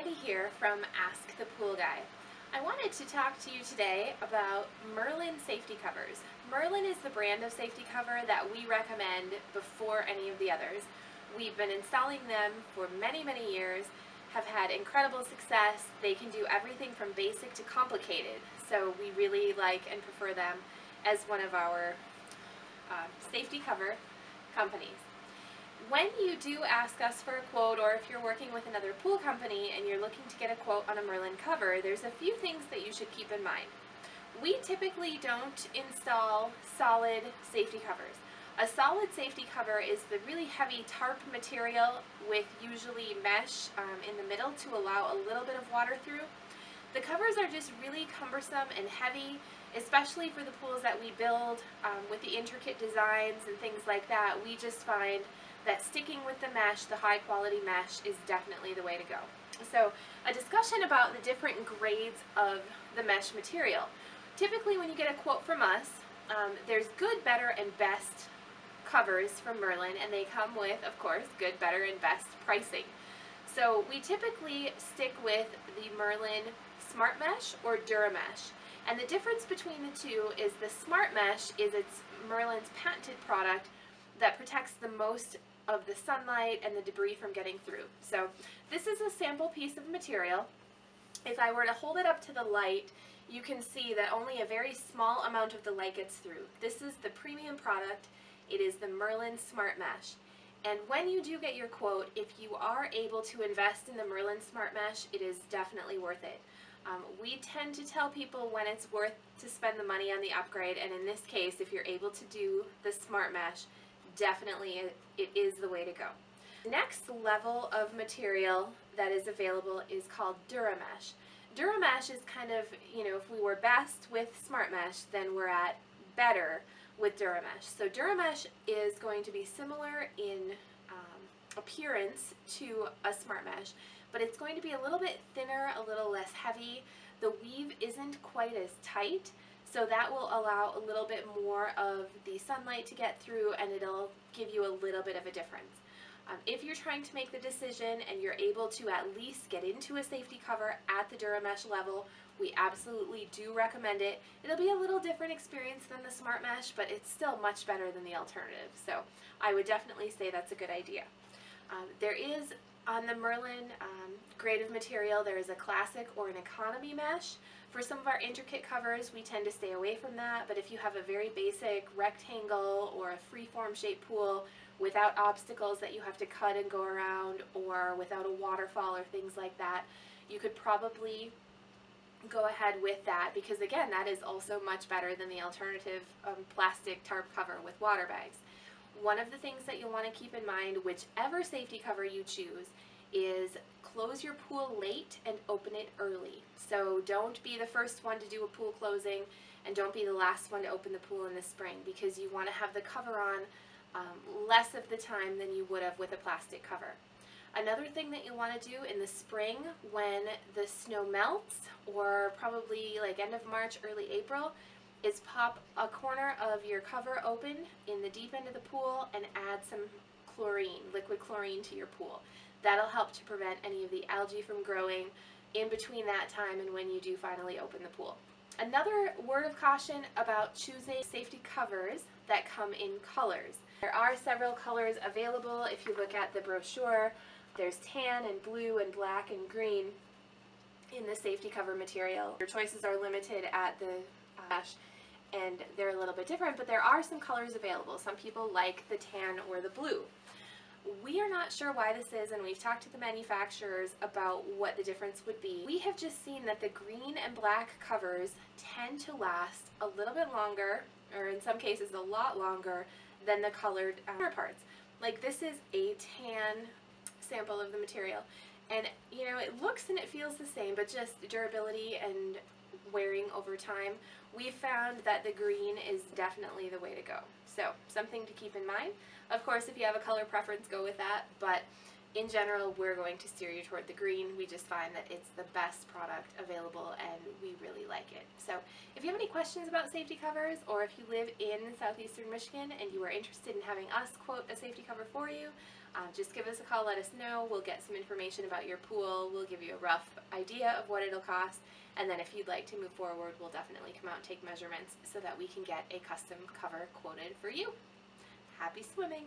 Sandi here from Ask the Pool Guy. I wanted to talk to you today about Merlin Safety Covers. Merlin is the brand of safety cover that we recommend before any of the others. We've been installing them for many years, have had incredible success. They can do everything from basic to complicated, so we really like and prefer them as one of our safety cover companies. When you do ask us for a quote, or if you're working with another pool company and you're looking to get a quote on a Merlin cover, there's a few things that you should keep in mind. We typically don't install solid safety covers. A solid safety cover is the really heavy tarp material with usually mesh in the middle to allow a little bit of water through. The covers are just really cumbersome and heavy, especially for the pools that we build with the intricate designs and things like that. We just find that sticking with the mesh, the high quality mesh, is definitely the way to go. So a discussion about the different grades of the mesh material. Typically when you get a quote from us, there's good, better, and best covers from Merlin, and they come with, of course, good, better, and best pricing. So we typically stick with the Merlin Smart Mesh or Dura Mesh. And the difference between the two is the Smart Mesh is Merlin's patented product that protects the most of the sunlight and the debris from getting through. So this is a sample piece of material. If I were to hold it up to the light, you can see that only a very small amount of the light gets through. This is the premium product. It is the Merlin Smart Mesh. And when you do get your quote, if you are able to invest in the Merlin Smart Mesh, it is definitely worth it. We tend to tell people when it's worth to spend the money on the upgrade, and in this case, if you're able to do the Smart Mesh, definitely it is the way to go. Next level of material that is available is called Dura Mesh. Dura Mesh is kind of, if we were best with Smart Mesh, then we're at better with Dura Mesh. So Dura Mesh is going to be similar in appearance to a Smart Mesh, but it's going to be a little bit thinner, a little less heavy. The weave isn't quite as tight, so that will allow a little bit more of the sunlight to get through, and it'll give you a little bit of a difference. If you're trying to make the decision and you're able to at least get into a safety cover at the Dura Mesh level, we absolutely do recommend it. It'll be a little different experience than the Smart Mesh, but it's still much better than the alternative. So I would definitely say that's a good idea. There is, on the Merlin grade of material, there is a classic or an economy mesh. For some of our intricate covers, we tend to stay away from that, but if you have a very basic rectangle or a free-form shaped pool without obstacles that you have to cut and go around, or without a waterfall or things like that, you could probably go ahead with that, because again, that is also much better than the alternative plastic tarp cover with water bags. One of the things that you'll want to keep in mind, whichever safety cover you choose, is close your pool late and open it early. So don't be the first one to do a pool closing, and don't be the last one to open the pool in the spring, because you want to have the cover on less of the time than you would have with a plastic cover. Another thing that you'll want to do in the spring, when the snow melts, or probably like end of March, early April, is pop a corner of your cover open in the deep end of the pool and add some chlorine, liquid chlorine, to your pool. That'll help to prevent any of the algae from growing in between that time and when you do finally open the pool. Another word of caution about choosing safety covers that come in colors. There are several colors available. If you look at the brochure, there's tan and blue and black and green in the safety cover material. Your choices are limited at the mesh, and they're a little bit different, but there are some colors available. Some people like the tan or the blue. We are not sure why this is, and we've talked to the manufacturers about what the difference would be. We have just seen that the green and black covers tend to last a little bit longer, or in some cases a lot longer, than the colored counterparts. Like, this is a tan sample of the material, and it looks and it feels the same, but just durability and wearing over time, we found that the green is definitely the way to go. So something to keep in mind. Of course, if you have a color preference, go with that, but in general, we're going to steer you toward the green. We just find that it's the best product available, and we really like it. So if you have any questions about safety covers, or if you live in southeastern Michigan and you are interested in having us quote a safety cover for you, Just give us a call, let us know. We'll get some information about your pool. We'll give you a rough idea of what it'll cost. And then if you'd like to move forward, we'll definitely come out and take measurements so that we can get a custom cover quoted for you. Happy swimming!